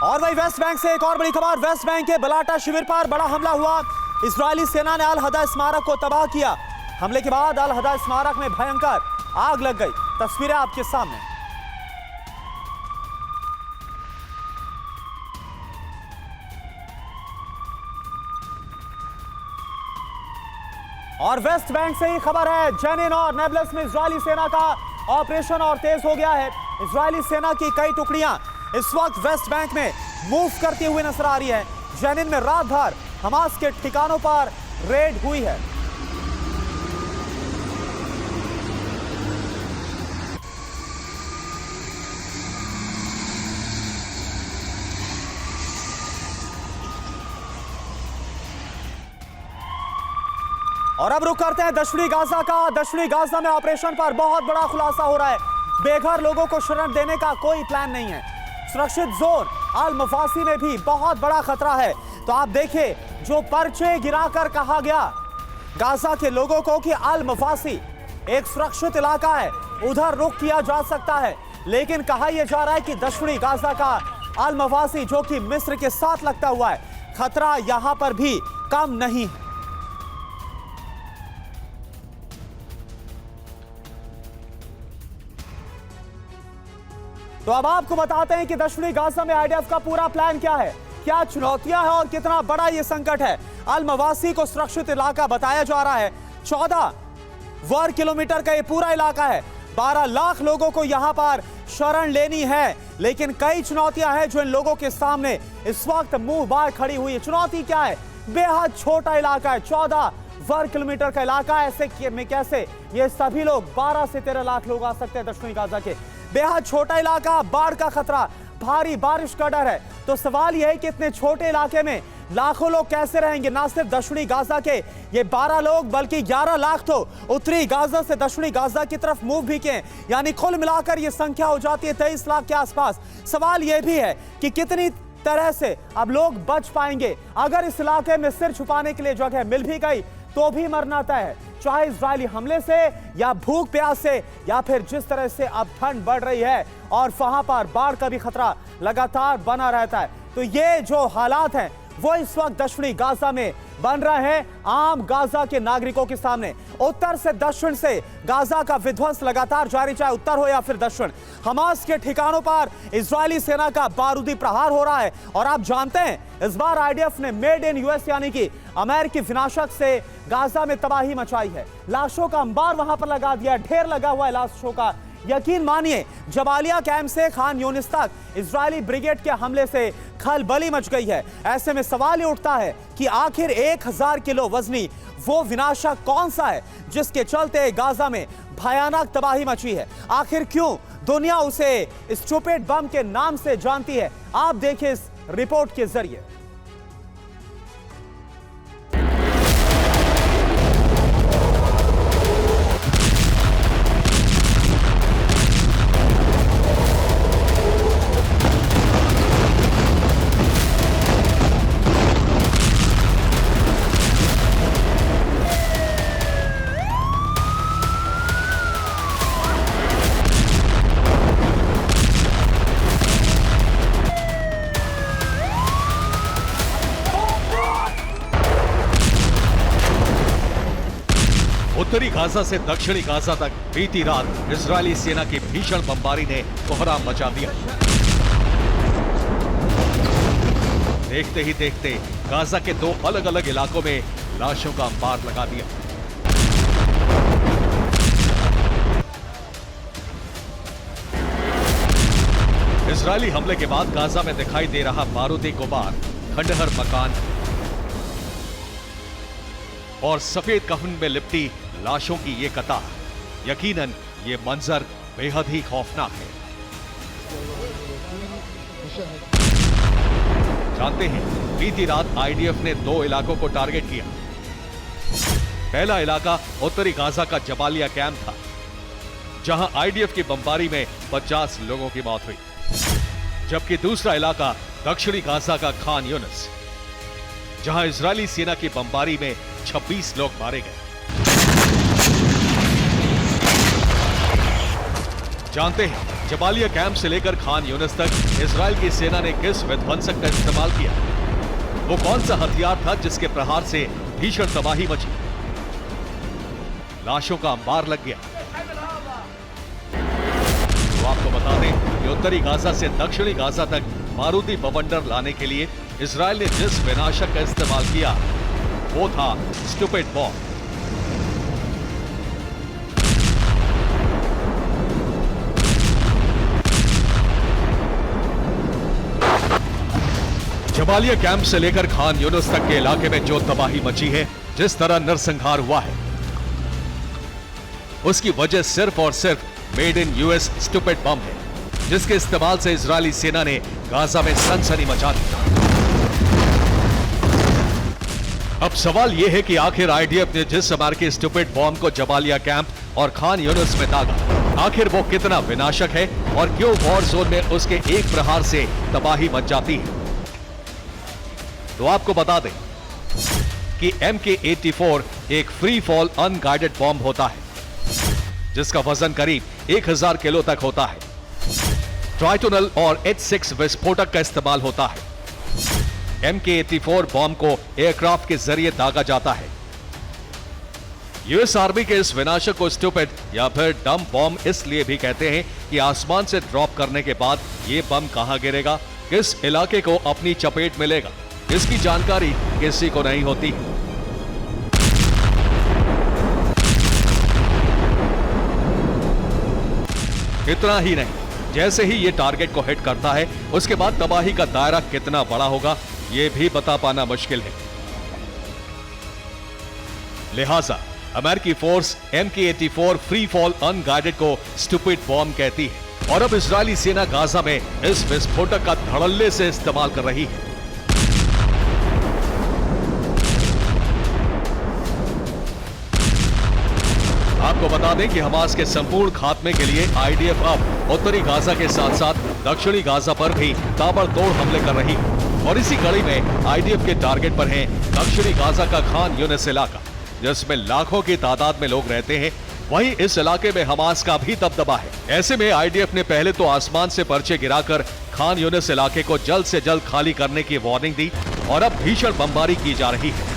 और वही वेस्ट बैंक से एक और बड़ी खबर। वेस्ट बैंक के बलाटा शिविर पर बड़ा हमला हुआ। इजरायली सेना ने अल हदा स्मारक को तबाह किया। हमले के बाद अल हदा स्मारक में भयंकर आग लग गई। तस्वीरें आपके सामने। और वेस्ट बैंक से ही खबर है, जेनिन और नेबलस में इजरायली सेना का ऑपरेशन और तेज हो गया है। इजरायली सेना की कई टुकड़ियां इस वक्त वेस्ट बैंक में मूव करती हुई नजर आ रही है। जेनिन में रात भर हमास के ठिकानों पर रेड हुई है। और अब रुक करते हैं दक्षिणी गाजा का। दक्षिणी गाजा में ऑपरेशन पर बहुत बड़ा खुलासा हो रहा है। बेघर लोगों को शरण देने का कोई प्लान नहीं है। सुरक्षित जोन अल मवासी में भी बहुत बड़ा खतरा है। तो आप देखिए, जो पर्चे गिराकर कहा गया गाजा के लोगों को कि अल मवासी एक सुरक्षित इलाका है, उधर रुख किया जा सकता है, लेकिन कहा यह जा रहा है कि दक्षिणी गाजा का अल मवासी, जो कि मिस्र के साथ लगता हुआ है, खतरा यहां पर भी कम नहीं है। तो अब आपको बताते हैं कि दक्षिणी गाजा में आईडीएफ का पूरा प्लान क्या है, क्या चुनौतियां हैं और कितना बड़ा यह संकट है। अल मवासी को सुरक्षित इलाका बताया जा रहा है। 14 वर्ग किलोमीटर का यह पूरा इलाका है। 12 लाख लोगों को यहां पर शरण लेनी है, लेकिन कई चुनौतियां हैं जो इन लोगों के सामने इस वक्त मुंह बार खड़ी हुई है। चुनौती क्या है? बेहद छोटा इलाका है, 14 वर्ग किलोमीटर का इलाका है। ऐसे में कैसे ये सभी लोग 12 से 13 लाख लोग आ सकते हैं दक्षिणी गाजा के? बेहद छोटा इलाका, बाढ़ का खतरा, भारी बारिश का डर है। तो सवाल यह है कि इतने छोटे इलाके में लाखों लोग कैसे रहेंगे? ना सिर्फ दक्षिणी गाजा के ये 12 लोग, बल्कि 11 लाख तो उत्तरी गाजा से दक्षिणी गाजा की तरफ मूव भी किए, यानी कुल मिलाकर ये संख्या हो जाती है 23 लाख के आसपास। सवाल यह भी है कि कितनी तरह से अब लोग बच पाएंगे। अगर इस इलाके में सिर छुपाने के लिए जगह मिल भी गई तो भी मरना तय है, चाहे इजरायली हमले से या भूख प्यास से, या फिर जिस तरह से अब ठंड बढ़ रही है और वहां पर बाढ़ का भी खतरा लगातार बना रहता है। तो ये जो हालात हैं वो इस वक्त दक्षिणी गाजा में बन रहे हैं आम गाजा के नागरिकों के सामने। उत्तर से दक्षिण से गाजा का विध्वंस लगातार जारी, चाहे उत्तर हो या फिर दक्षिण। हमास के ठिकानों पर इजरायली सेना का बारूदी प्रहार हो रहा है। और आप जानते हैं इस बार आईडीएफ ने मेड इन यूएस यानी कि अमेरिकी विनाशक से गाजा में तबाही मचाई है। लाशों का अंबार वहां पर लगा दिया, ढेर लगा हुआ है लाशों का। यकीन मानिए जबालिया कैंप से खान यूनिस तक इजरायली ब्रिगेड के हमले से खलबली मच गई है। ऐसे में सवाल ये उठता है कि आखिर 1000 किलो वजनी वो विनाशक कौन सा है जिसके चलते गाजा में भयानक तबाही मची है? आखिर क्यों दुनिया उसे स्टूपिड बम के नाम से जानती है? आप देखिए इस रिपोर्ट के जरिए। उत्तरी गाजा से दक्षिणी गाजा तक बीती रात इजरायली सेना की भीषण बमबारी ने कोहराम मचा दिया। देखते ही देखते गाजा के 2 अलग अलग इलाकों में लाशों का अंबार लगा दिया। इजरायली हमले के बाद गाजा में दिखाई दे रहा बारूदी गुबार, खंडहर मकान और सफेद कफन में लिपटी लाशों की ये कतार, यकीनन ये मंजर बेहद ही खौफनाक है। जानते हैं बीती रात आईडीएफ ने 2 इलाकों को टारगेट किया। पहला इलाका उत्तरी गाजा का जबालिया कैंप था, जहां आईडीएफ की बमबारी में 50 लोगों की मौत हुई, जबकि दूसरा इलाका दक्षिणी गाजा का खान यूनिस, जहां इजरायली सेना की बमबारी में 26 लोग मारे गए। जानते हैं जबालिया कैंप से लेकर खान यूनिस तक इजरायल की सेना ने किस विध्वंसक का इस्तेमाल किया? वो कौन सा हथियार था जिसके प्रहार से भीषण तबाही मची? लाशों का अंबार लग गया। तो आपको बता दें कि उत्तरी गाजा से दक्षिणी गाजा तक बारूदी बवंडर लाने के लिए इजरायल ने जिस विनाशक का इस्तेमाल किया वो था स्टूपिड बॉम्ब। जबालिया कैंप से लेकर खान यूनिस तक के इलाके में जो तबाही मची है, जिस तरह नरसंहार हुआ है, उसकी वजह सिर्फ और सिर्फ मेड इन यूएस स्टूपिड बम है, जिसके इस्तेमाल से इजरायली सेना ने गाजा में सनसनी मचा दी। अब सवाल यह है कि आखिर आईडीएफ ने जिस अमेरिकी स्टूपिड बॉम्ब को जबालिया कैंप और खान यूनिस में दागा, आखिर वो कितना विनाशक है और क्यों वॉर जोन में उसके एक प्रहार से तबाही मच जाती है? तो आपको बता दें कि MK-84 एक फ्री फॉल अनगाइडेड बॉम्ब होता है, जिसका वजन करीब 1000 किलो तक होता है। ट्राइटोनल और H6 विस्फोटक का इस्तेमाल होता है। MK-84 बॉम्ब को एयरक्राफ्ट के जरिए दागा जाता है। यूएस आर्मी के इस विनाशक को स्टूपिड या फिर डम बॉम्ब इसलिए भी कहते हैं कि आसमान से ड्रॉप करने के बाद यह बम कहां गिरेगा, किस इलाके को अपनी चपेट में लेगा, इसकी जानकारी किसी को नहीं होती। इतना ही नहीं, जैसे ही ये टारगेट को हिट करता है उसके बाद तबाही का दायरा कितना बड़ा होगा ये भी बता पाना मुश्किल है। लिहाजा अमेरिकी force MK-84 free fall unguided को स्टूपिड बॉम्ब कहती है और अब इजरायली सेना गाजा में इस विस्फोटक का धड़ल्ले से इस्तेमाल कर रही है। आपको बता दें कि हमास के संपूर्ण खात्मे के लिए IDF अब उत्तरी गाजा के साथ साथ दक्षिणी गाजा पर भी ताबड़तोड़ हमले कर रही है और इसी कड़ी में IDF के टारगेट पर है दक्षिणी गाजा का खान यूनिस इलाका, जिसमें लाखों की तादाद में लोग रहते हैं। वहीं इस इलाके में हमास का भी दबदबा है। ऐसे में IDF ने पहले तो आसमान से पर्चे गिराकर खान यूनिस इलाके को जल्द से जल्द खाली करने की वार्निंग दी और अब भीषण बमबारी की जा रही है।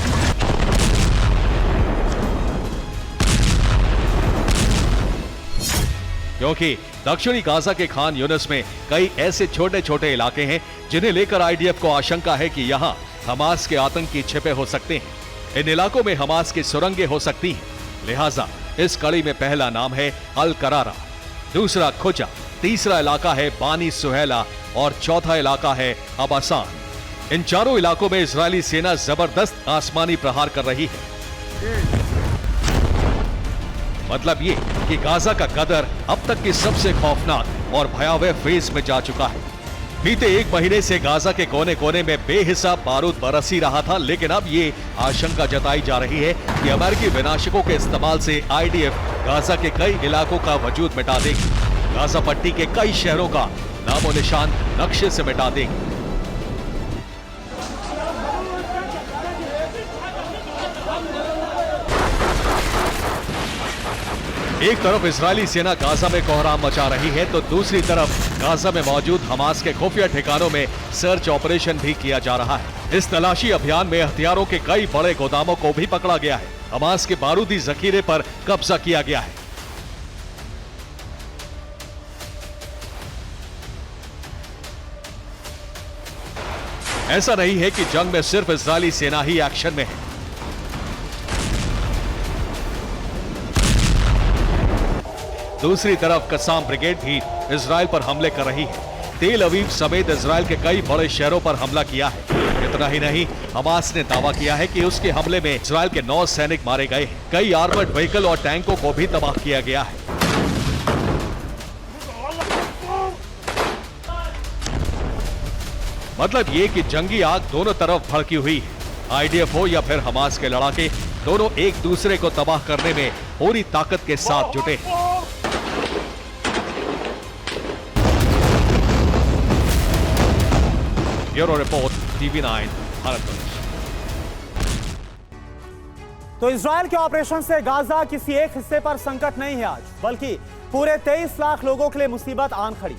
क्योंकि दक्षिणी गाजा के खान यूनिस में कई ऐसे छोटे छोटे इलाके हैं जिन्हें लेकर IDF को आशंका है कि यहां हमास के आतंकी छिपे हो सकते हैं। इन इलाकों में हमास की सुरंगें हो सकती हैं। लिहाजा इस कड़ी में पहला नाम है अल करारा, दूसरा खुजा, तीसरा इलाका है बानी सुहेला और चौथा इलाका है अबासान। इन चारों इलाकों में इजरायली सेना जबरदस्त आसमानी प्रहार कर रही है। मतलब ये कि गाजा का कदर अब तक की सबसे खौफनाक और भयावह फेज में जा चुका है। बीते एक महीने से गाजा के कोने कोने में बेहिसाब बारूद बरस ही रहा था, लेकिन अब ये आशंका जताई जा रही है कि अमेरिकी विनाशकों के इस्तेमाल से IDF गाजा के कई इलाकों का वजूद मिटा देगी, गाजा पट्टी के कई शहरों का नामो निशान नक्शे से मिटा देगी। एक तरफ इजरायली सेना गाजा में कोहराम मचा रही है तो दूसरी तरफ गाजा में मौजूद हमास के खुफिया ठिकानों में सर्च ऑपरेशन भी किया जा रहा है। इस तलाशी अभियान में हथियारों के कई बड़े गोदामों को भी पकड़ा गया है। हमास के बारूदी जखीरे पर कब्जा किया गया है। ऐसा नहीं है कि जंग में सिर्फ इजरायली सेना ही एक्शन में है। दूसरी तरफ कसाम ब्रिगेड भी इजराइल पर हमले कर रही है। तेल अवीव समेत इजराइल के कई बड़े शहरों पर हमला किया है। इतना ही नहीं, हमास ने दावा किया है कि उसके हमले में इजराइल के 9 सैनिक मारे गए हैं। कई आर्मर्ड व्हीकल और टैंकों को भी तबाह किया गया है। मतलब ये कि जंगी आग दोनों तरफ भड़की हुई है। IDF हो या फिर हमास के लड़ाके, दोनों एक दूसरे को तबाह करने में पूरी ताकत के साथ जुटे हैं। Bureau report, TV9 Bharat. तो इजराइल के ऑपरेशन से गाजा किसी एक हिस्से पर संकट नहीं है आज, बल्कि पूरे 23 लाख लोगों के लिए मुसीबत आन खड़ी।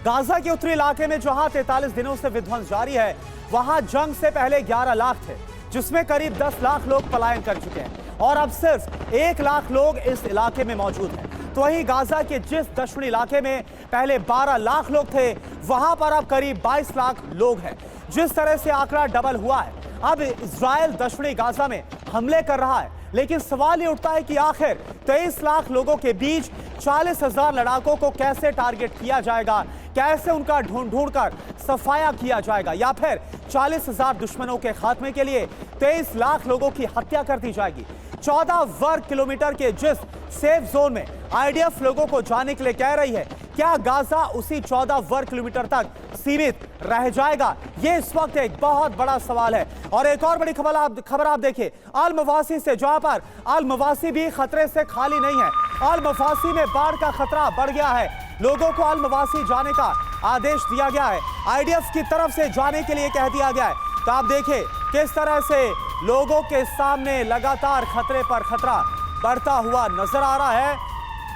गाजा के उत्तरी इलाके में जहां 43 दिनों से विध्वंस जारी है, वहां जंग से पहले 11 लाख थे, जिसमें करीब 10 लाख लोग पलायन कर चुके हैं और अब सिर्फ 1 लाख लोग इस इलाके में मौजूद हैं। तो वहीं गाजा के जिस दक्षिणी इलाके में पहले 12 लाख लोग थे, वहां पर अब करीब 22 लाख लोग हैं। जिस तरह से आंकड़ा डबल हुआ है, अब इजराइल दक्षिणी गाजा में हमले कर रहा है, लेकिन सवाल ये उठता है कि आखिर 23 लाख लोगों के बीच 40,000 लड़ाकों को कैसे टारगेट किया जाएगा, कैसे उनका ढूंढ कर सफाया किया जाएगा, या फिर 40,000 दुश्मनों के खात्मे के लिए 23 लाख लोगों की हत्या कर दी जाएगी। 14 वर्ग किलोमीटर के जिस सेफ जोन में IDF लोगों को जाने के लिए कह रही है, क्या गाजा उसी 14 वर्ग किलोमीटर तक सीमित रह जाएगा? ये इस वक्त एक बहुत बड़ा सवाल है। और एक और बड़ी खबर आप देखिए, अल मवासी से, जहां पर अल मवासी भी खतरे से खाली नहीं है। अल मवासी में बाढ़ का खतरा बढ़ गया है, लोगों को अल मवासी जाने का आदेश दिया गया है, IDF की तरफ से जाने के लिए कह दिया गया है। तो आप देखिए किस तरह से लोगों के सामने लगातार खतरे पर खतरा बढ़ता हुआ नजर आ रहा है।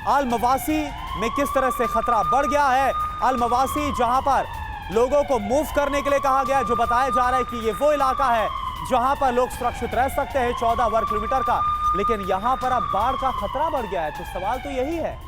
अल मवासी में किस तरह से खतरा बढ़ गया है। अल मवासी जहां पर लोगों को मूव करने के लिए कहा गया, जो बताया जा रहा है कि ये वो इलाका है जहां पर लोग सुरक्षित रह सकते हैं 14 वर्ग किलोमीटर का, लेकिन यहां पर अब बाढ़ का खतरा बढ़ गया है। तो सवाल तो यही है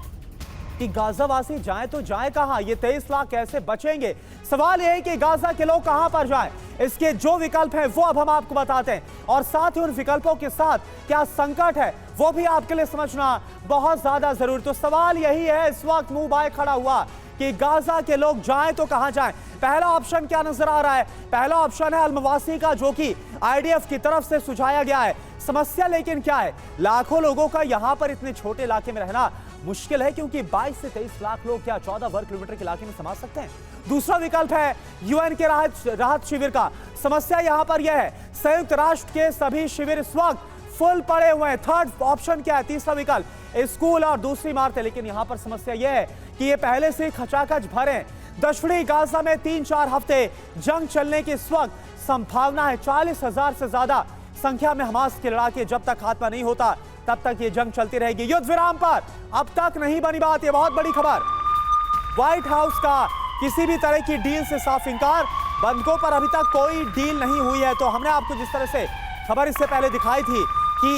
कि गाजावासी जाएं तो जाएं कहां? ये 23 लाख कैसे बचेंगे? सवाल यह है कि गाजा के लोग कहां पर जाएं? इसके जो विकल्प हैं वो अब हम आपको बताते हैं, और साथ ही उन विकल्पों के साथ क्या संकट है वो भी आपके लिए समझना बहुत ज्यादा जरूरी। तो सवाल यही है इस वक्त मुंह बाय खड़ा हुआ कि गाजा के लोग जाएं तो कहां जाएं। पहला ऑप्शन क्या नजर आ रहा है? पहला ऑप्शन है अल-मवासी का, जो कि आईडीएफ की तरफ से सुझाया गया है। समस्या लेकिन क्या है? लाखों लोगों का यहां पर इतने छोटे इलाके में रहना मुश्किल है, क्योंकि 22 से 23 लाख लोग क्या 14 वर्ग किलोमीटर के इलाके में समा सकते हैं? दूसरा विकल्प है यूएन के राहत शिविर का। समस्या यहां पर यह है संयुक्त राष्ट्र के सभी शिविर इस वक्त फुल पड़े हुए हैं। थर्ड ऑप्शन क्या है? तीसरा विकल्प स्कूल और दूसरी इमारतें। लेकिन यहां पर समस्या यह है कि ये पहले से खचाखच भरे हैं। दक्षिणी गाजा में 3-4 हफ्ते जंग चलने की इस वक्त संभावना है। 40,000 से ज्यादा संख्या में हमास के लड़ाके जब तक खात्मा नहीं होता तब तक ये जंग चलती रहेगी। युद्ध विराम पर अब तक नहीं बनी बात, ये बहुत बड़ी खबर। व्हाइट हाउस का किसी भी तरह की डील से साफ इंकार। बंधकों पर अभी तक कोई डील नहीं हुई है। तो हमने आपको जिस तरह से खबर इससे पहले दिखाई थी कि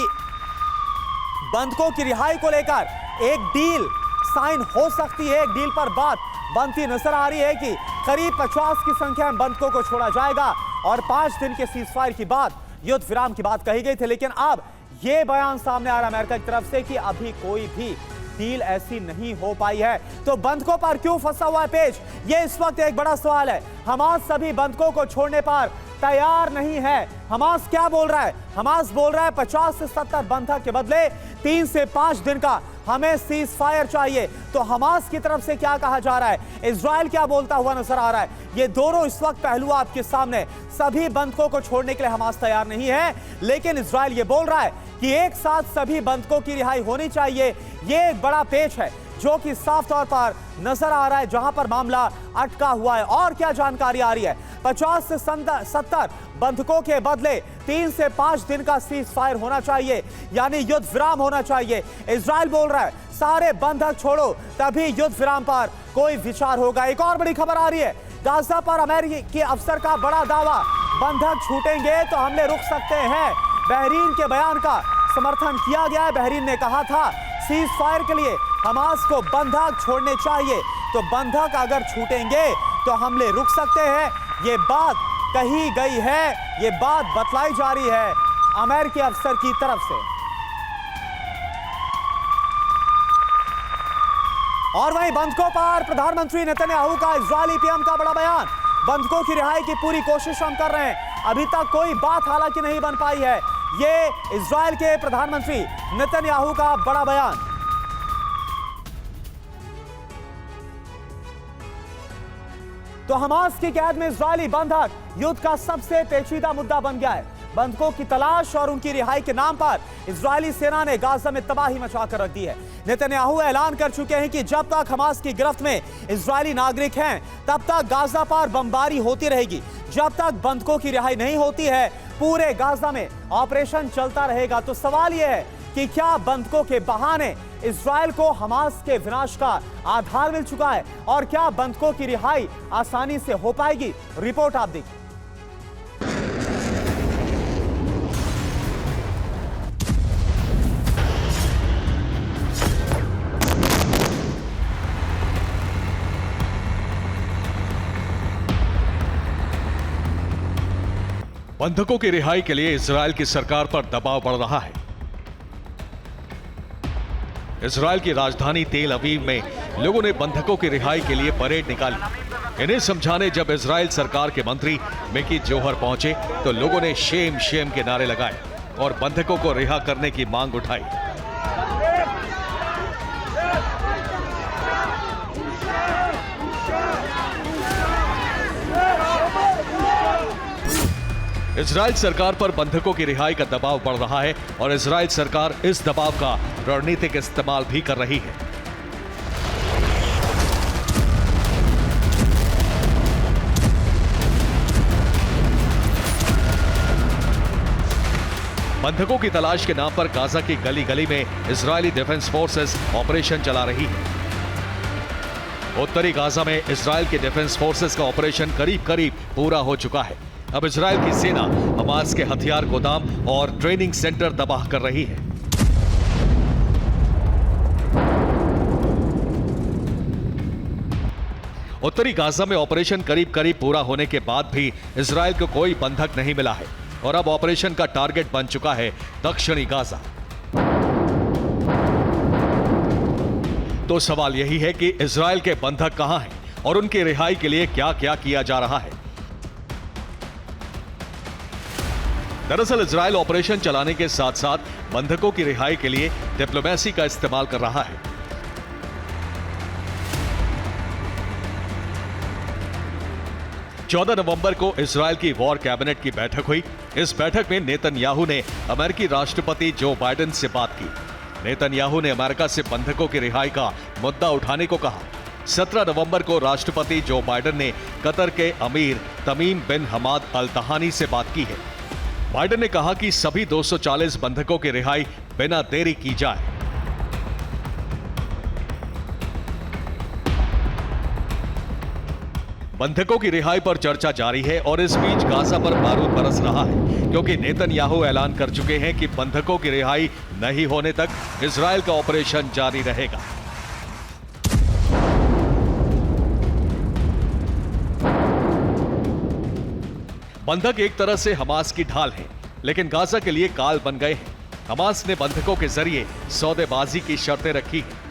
बंधकों की रिहाई को लेकर एक डील साइन हो सकती है, एक डील पर बात बनती नजर आ रही है कि करीब 50 की संख्या में बंधकों को छोड़ा जाएगा और 5 दिन के सीजफायर की बात, युद्ध विराम की बात कही गई थी। लेकिन अब यह बयान सामने आ रहा है अमेरिका की तरफ से कि अभी कोई भी डील ऐसी नहीं हो पाई है। तो बंधकों पर क्यों फंसा हुआ है पेच? यह इस वक्त एक बड़ा सवाल है। हमास सभी बंधकों को छोड़ने पर तैयार नहीं है। हमास क्या बोल रहा है? हमास बोल रहा है 50 से 70 बंधक के बदले 3 से 5 दिन का हमें सीज फायर चाहिए। तो हमास की तरफ से क्या कहा जा रहा है? इजराइल क्या बोलता हुआ नजर आ रहा है? ये दोनों इस वक्त पहलू आपके सामने। सभी बंधकों को छोड़ने के लिए हमास तैयार नहीं है, लेकिन इजराइल ये बोल रहा है कि एक साथ सभी बंधकों की रिहाई होनी चाहिए। ये एक बड़ा पेच है जो कि साफ तौर पर नजर आ रहा है, जहां पर मामला अटका हुआ है। और क्या जानकारी आ रही है? 50 से 70 बंधकों के बदले 3 से 5 दिन का सीज फायर होना चाहिए, यानी युद्ध विराम होना चाहिए। इजराइल बोल रहा है सारे बंधक छोड़ो तभी युद्ध विराम पर कोई विचार होगा। एक और बड़ी खबर आ रही है, गाजा पर अमेरिकी अफसर का बड़ा दावा, बंधक छूटेंगे तो हमले रुक सकते हैं। बहरीन के बयान का समर्थन किया गया है। बहरीन ने कहा था सीज फायर के लिए हमास को बंधक छोड़ने चाहिए, तो बंधक अगर छूटेंगे तो हमले रुक सकते हैं। ये बात कही गई है, ये बात बतलाई जा रही है अमेरिकी अफसर की तरफ से। और वहीं बंधकों पर प्रधानमंत्री नेतन्याहू का इजरायली पीएम का बड़ा बयान। बंधकों की रिहाई की पूरी कोशिश हम कर रहे हैं, अभी तक कोई बात हालांकि नहीं बन पाई है। ये इजरायल के प्रधानमंत्री नेतन्याहू का बड़ा बयान। तो हमास की कैद में इजरायली बंधक युद्ध का सबसे पेचीदा मुद्दा बन गया है। बंधकों की तलाश और उनकी रिहाई के नाम पर इजरायली सेना ने गाजा में तबाही मचाकर रख दी है। नेतन्याहू ऐलान कर चुके हैं कि जब तक हमास की गिरफ्त में इजरायली नागरिक हैं तब तक गाजा पर बमबारी होती रहेगी। जब तक बंधकों की रिहाई नहीं होती है पूरे गाजा में ऑपरेशन चलता रहेगा। तो सवाल यह है कि क्या बंधकों के बहाने इजरायल को हमास के विनाश का आधार मिल चुका है, और क्या बंधकों की रिहाई आसानी से हो पाएगी? रिपोर्ट आप देखिए। बंधकों की रिहाई के लिए इजरायल की सरकार पर दबाव बढ़ रहा है। इजरायल की राजधानी तेल अवीव में लोगों ने बंधकों की रिहाई के लिए परेड निकाली। इन्हें समझाने जब इजरायल सरकार के मंत्री मिकी जोहर पहुंचे तो लोगों ने शेम शेम के नारे लगाए और बंधकों को रिहा करने की मांग उठाई। इजरायल सरकार पर बंधकों की रिहाई का दबाव बढ़ रहा है और इजरायल सरकार इस दबाव का रणनीतिक इस्तेमाल भी कर रही है। बंधकों की तलाश के नाम पर गाजा की गली गली में इजरायली डिफेंस फोर्सेस ऑपरेशन चला रही है। उत्तरी गाजा में इजरायल के डिफेंस फोर्सेस का ऑपरेशन करीब करीब पूरा हो चुका है। अब इजरायल की सेना हमास के हथियार गोदाम और ट्रेनिंग सेंटर तबाह कर रही है। उत्तरी गाजा में ऑपरेशन करीब करीब पूरा होने के बाद भी इजराइल को कोई बंधक नहीं मिला है और अब ऑपरेशन का टारगेट बन चुका है दक्षिणी गाजा। तो सवाल यही है कि इजराइल के बंधक कहां हैं और उनकी रिहाई के लिए क्या क्या किया जा रहा है। दरअसल इजराइल ऑपरेशन चलाने के साथ साथ बंधकों की रिहाई के लिए डिप्लोमेसी का इस्तेमाल कर रहा है। चौदह नवंबर को इजराइल की वॉर कैबिनेट की बैठक हुई। इस बैठक में नेतन्याहू ने अमेरिकी राष्ट्रपति जो बाइडेन से बात की। नेतन्याहू ने अमेरिका से बंधकों की रिहाई का मुद्दा उठाने को कहा। 17 नवंबर को राष्ट्रपति जो बाइडेन ने कतर के अमीर तमीम बिन हमाद अल तहानी से बात की है। बाइडेन ने कहा कि सभी 240 बंधकों की रिहाई बिना देरी की जाए। बंधकों की रिहाई पर चर्चा जारी है और इस बीच गाजा पर बारूद बरस रहा है क्योंकि नेतन्याहू ऐलान कर चुके हैं कि बंधकों की रिहाई नहीं होने तक इजराइल का ऑपरेशन जारी रहेगा। बंधक एक तरह से हमास की ढाल है, लेकिन गाजा के लिए काल बन गए हैं। हमास ने बंधकों के जरिए सौदेबाजी की शर्तें रखी हैं।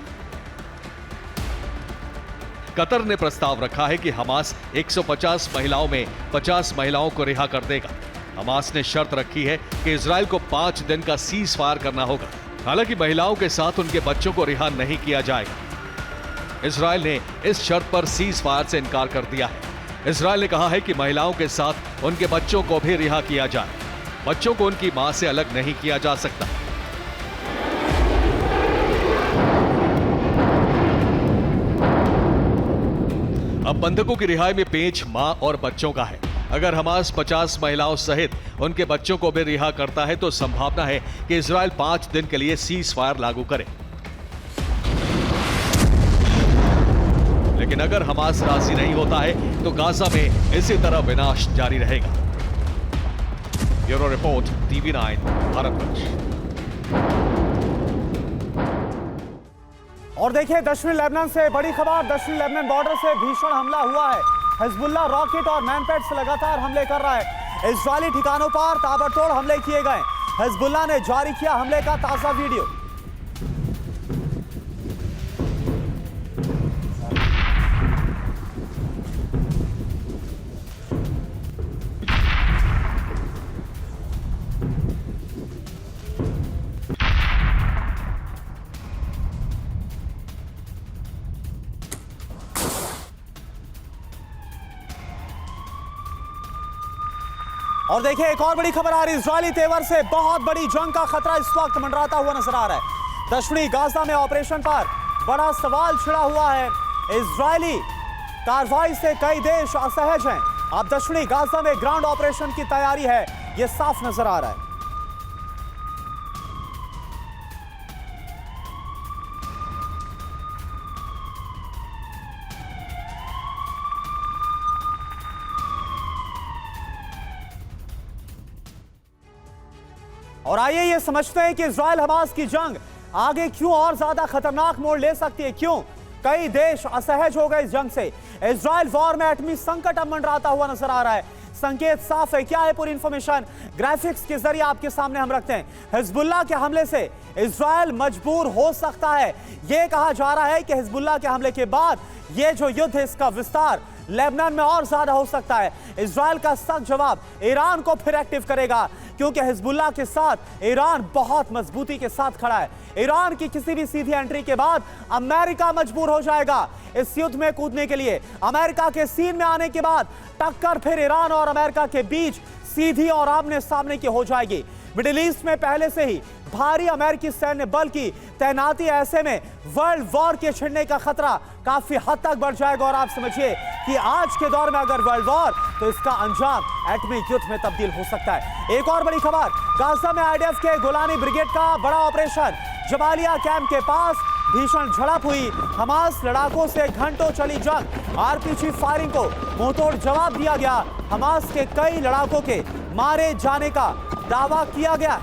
कतर ने प्रस्ताव रखा है कि हमास 150 महिलाओं में 50 महिलाओं को रिहा कर देगा। हमास ने शर्त रखी है कि इजराइल को 5 दिन का सीज फायर करना होगा। हालांकि महिलाओं के साथ उनके बच्चों को रिहा नहीं किया जाएगा। इजराइल ने इस शर्त पर सीज फायर से इनकार कर दिया है। इजराइल ने कहा है कि महिलाओं के साथ उनके बच्चों को भी रिहा किया जाए। बच्चों को उनकी मां से अलग नहीं किया जा सकता। अब बंधकों की रिहाई में पेच मां और बच्चों का है। अगर हमास 50 महिलाओं सहित उनके बच्चों को भी रिहा करता है तो संभावना है कि इजराइल 5 दिन के लिए सीज फायर लागू करे। लेकिन अगर हमास राजी नहीं होता है तो गाजा में इसी तरह विनाश जारी रहेगा। Bureau report, TV9 Bharatvarsh. और देखिए दक्षिणी लेबनान से बड़ी खबर। दक्षिणी लेबनान बॉर्डर से भीषण हमला हुआ है। हिजबुल्लाह रॉकेट और मैनपैड से लगातार हमले कर रहा है। इजरायली ठिकानों पर ताबड़तोड़ हमले किए गए। हिजबुल्लाह ने जारी किया हमले का ताजा वीडियो। और देखिए एक और बड़ी खबर आ रही है। इजरायली तेवर से बहुत बड़ी जंग का खतरा इस वक्त मंडराता हुआ नजर आ रहा है। दक्षिणी गाजा में ऑपरेशन पर बड़ा सवाल छिड़ा हुआ है। इजरायली कार्रवाई से कई देश असहज हैं। अब दक्षिणी गाजा में ग्राउंड ऑपरेशन की तैयारी है, यह साफ नजर आ रहा है। और आइए ये समझते हैं कि इजराइल हमास की जंग आगे क्यों और ज्यादा खतरनाक मोड़ ले सकती है। क्यों कई देश असहज हो गए इस जंग से। इजराइल वॉर में एटमी संकट अब मंडराता हुआ नजर आ रहा है। संकेत साफ है। क्या है पूरी इंफॉर्मेशन ग्राफिक्स के जरिए आपके सामने हम रखते हैं। हिजबुल्लाह के हमले से इजराइल मजबूर हो सकता है। यह कहा जा रहा है कि हिजबुल्लाह के हमले के बाद यह जो युद्ध है इसका विस्तार लेबनान में और ज्यादा हो सकता है। इजराइल का सख्त जवाब ईरान को फिर एक्टिव करेगा, क्योंकि हिजबुल्लाह के साथ ईरान बहुत मजबूती के साथ खड़ा है। ईरान की किसी भी सीधी एंट्री के बाद अमेरिका मजबूर हो जाएगा इस युद्ध में कूदने के लिए। अमेरिका के सीन में आने के बाद टक्कर फिर ईरान और अमेरिका के बीच सीधी और आमने सामने की हो जाएगी। मिडिल ईस्ट में पहले से ही भारी अमेरिकी सैन्य बल की तैनाती, ऐसे में वर्ल्ड वॉर के छिड़ने का खतरा काफी हद तक बढ़ जाएगा। और आप समझिए कि आज के दौर में अगर वर्ल्ड वॉर, तो इसका अंजाम एटमी युद्ध में तब्दील हो सकता है। एक और बड़ी खबर, गाजा में आईडीएफ के गोलानी ब्रिगेड का बड़ा ऑपरेशन। जबालिया कैंप के पास भीषण झड़प हुई। हमास लड़ाकों से घंटों चली जंग। आरपीजी फायरिंग को मुंहतोड़ जवाब दिया गया। हमास के कई लड़ाकों के मारे जाने का दावा किया गया।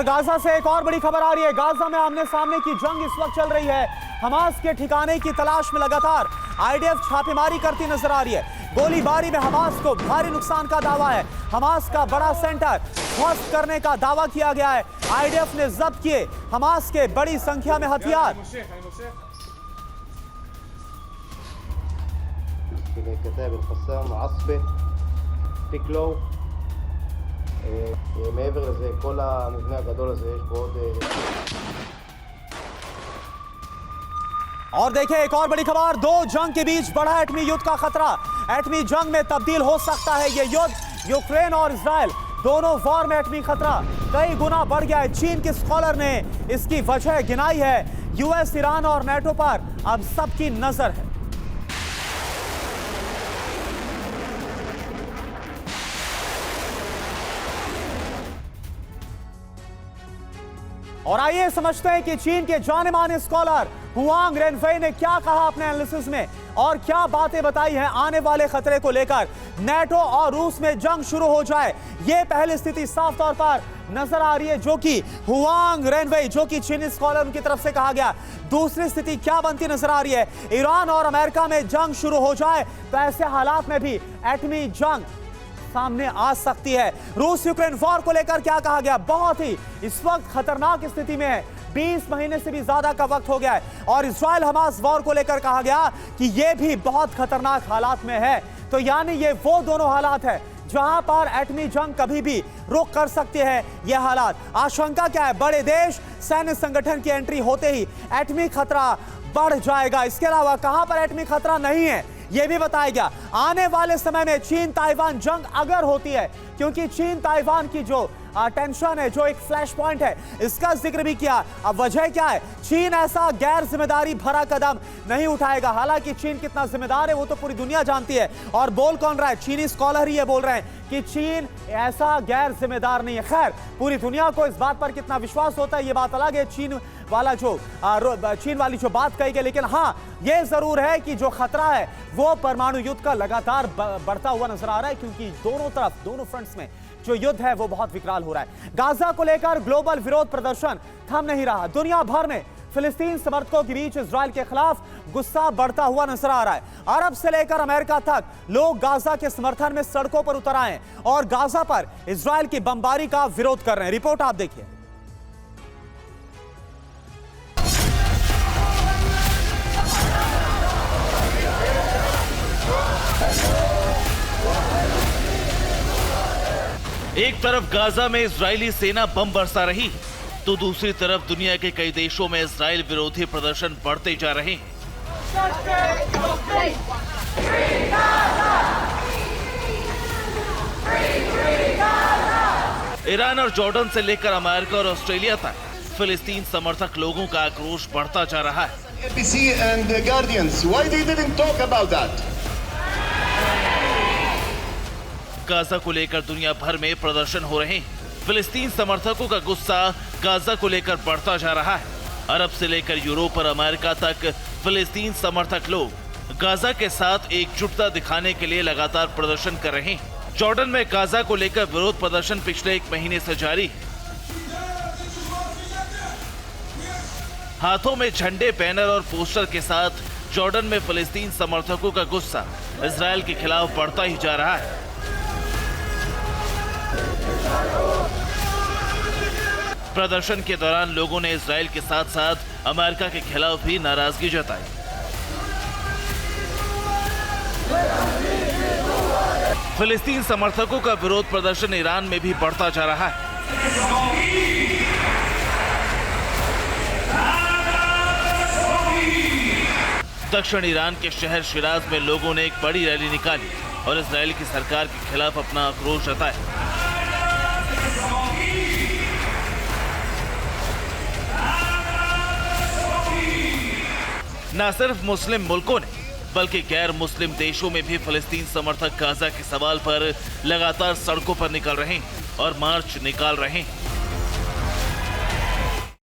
गाजा से एक और बड़ी खबर आ रही है। गाजा में आमने सामने की जंग इस वक्त चल रही है। हमास के ठिकाने की तलाश में लगातार आईडीएफ छापेमारी करती नजर आ रही है। गोलीबारी में हमास को भारी नुकसान का दावा है। हमास का बड़ा सेंटर ध्वस्त करने का दावा किया गया है। आईडीएफ ने जब्त किए हमास के बड़ी संख्या में हथियार। כתב אל-חסאם, עסבה, תיקלו, מעבר לזה, כל המבנה הגדול הזה, יש בו עוד... और देखिए एक और बड़ी खबर, दो जंग के बीच बढ़ा एटमी युद्ध का खतरा। एटमी जंग में तब्दील हो सकता है ये युद्ध। यूक्रेन और इजराइल दोनों वॉर में एटमी खतरा कई गुना बढ़ गया है। चीन के स्कॉलर ने इसकी वजह गिनाई है। यूएस, ईरान और नेटो पर अब सबकी नजर है। और आइए समझते हैं कि चीन के जाने माने स्कॉलर हुआंग रेनफेई ने क्या कहा अपने एनालिसिस में और क्या बातें बताई हैं आने वाले खतरे को लेकर। नेटो और रूस में जंग शुरू हो जाए, यह पहली स्थिति साफ तौर पर नजर आ रही है, जो कि हुआंग रेनफेई, जो कि चीनी स्कॉलर की तरफ से कहा गया। दूसरी स्थिति क्या बनती नजर आ रही है, ईरान और अमेरिका में जंग शुरू हो जाए तो ऐसे हालात में भी एटमी जंग सामने आ सकती है। रूस यूक्रेन वॉर को लेकर क्या कहा गया, बहुत ही इस वक्त खतरनाक स्थिति में है। 20 महीने से भी ज्यादा का वक्त हो गया है। और इजराइल हमास वॉर को लेकर कहा गया कि यह भी बहुत खतरनाक हालात में है। तो यानी ये वो दोनों हालात है जहां पर एटमी जंग कभी भी रुक कर सकते हैं। यह हालात, आशंका क्या है, बड़े देश सैन्य संगठन की एंट्री होते ही एटमी खतरा बढ़ जाएगा। इसके अलावा कहां पर एटमी खतरा नहीं है यह भी बताया गया। आने वाले समय में चीन ताइवान जंग अगर होती है, क्योंकि चीन ताइवान की जो टेंशन है, जो एक फ्लैश पॉइंट है, इसका जिक्र भी किया। अब वजह क्या है, चीन ऐसा गैर जिम्मेदारी भरा कदम नहीं उठाएगा। हालांकि चीन कितना जिम्मेदार है वो तो पूरी दुनिया जानती है। और बोल कौन रहा है, चीनी स्कॉलर ही ये बोल रहे हैं कि चीन ऐसा गैर जिम्मेदार नहीं है। खैर, पूरी दुनिया को इस बात पर कितना विश्वास होता है ये बात अलग है, चीन वाली जो बात कही गई। लेकिन हाँ, ये जरूर है कि जो खतरा है वो परमाणु युद्ध का लगातार बढ़ता हुआ नजर आ रहा है, क्योंकि दोनों तरफ, दोनों फ्रंट्स में जो युद्ध है वो बहुत विकराल हो रहा है। गाजा को लेकर ग्लोबल विरोध प्रदर्शन थम नहीं रहा। दुनिया भर में फिलिस्तीन समर्थकों के बीच इजराइल के खिलाफ गुस्सा बढ़ता हुआ नजर आ रहा है। अरब से लेकर अमेरिका तक लोग गाजा के समर्थन में सड़कों पर उतर आए हैं और गाजा पर इजराइल की बमबारी का विरोध कर रहे हैं। रिपोर्ट आप देखिए। एक तरफ गाजा में इजरायली सेना बम बरसा रही, तो दूसरी तरफ दुनिया के कई देशों में इजराइल विरोधी प्रदर्शन बढ़ते जा रहे हैं। ईरान और जॉर्डन से लेकर अमेरिका और ऑस्ट्रेलिया तक फिलिस्तीन समर्थक लोगों का आक्रोश बढ़ता जा रहा है। ABC and the Guardians, why they didn't talk about that? Gaza को लेकर दुनिया भर में प्रदर्शन हो रहे हैं। फिलिस्तीन समर्थकों का गुस्सा गाजा को लेकर बढ़ता जा रहा है। अरब से लेकर यूरोप और अमेरिका तक फिलिस्तीन समर्थक लोग गाजा के साथ एकजुटता दिखाने के लिए लगातार प्रदर्शन कर रहे हैं। जॉर्डन में गाजा को लेकर विरोध प्रदर्शन पिछले 1 महीने से जारी है। हाथों में झंडे, बैनर और पोस्टर के साथ जॉर्डन में फिलिस्तीन समर्थकों का गुस्सा इजराइल के खिलाफ बढ़ता ही जा रहा है। प्रदर्शन के दौरान लोगों ने इजराइल के साथ साथ अमेरिका के खिलाफ भी नाराजगी जताई। फिलिस्तीन समर्थकों का विरोध प्रदर्शन ईरान में भी बढ़ता जा रहा है। दक्षिण ईरान के शहर शिराज में लोगों ने एक बड़ी रैली निकाली और इजराइल की सरकार के खिलाफ अपना आक्रोश जताया। न सिर्फ मुस्लिम मुल्कों ने बल्कि गैर मुस्लिम देशों में भी फिलिस्तीन समर्थक गाजा के सवाल पर लगातार सड़कों पर निकल रहे हैं और मार्च निकाल रहे हैं।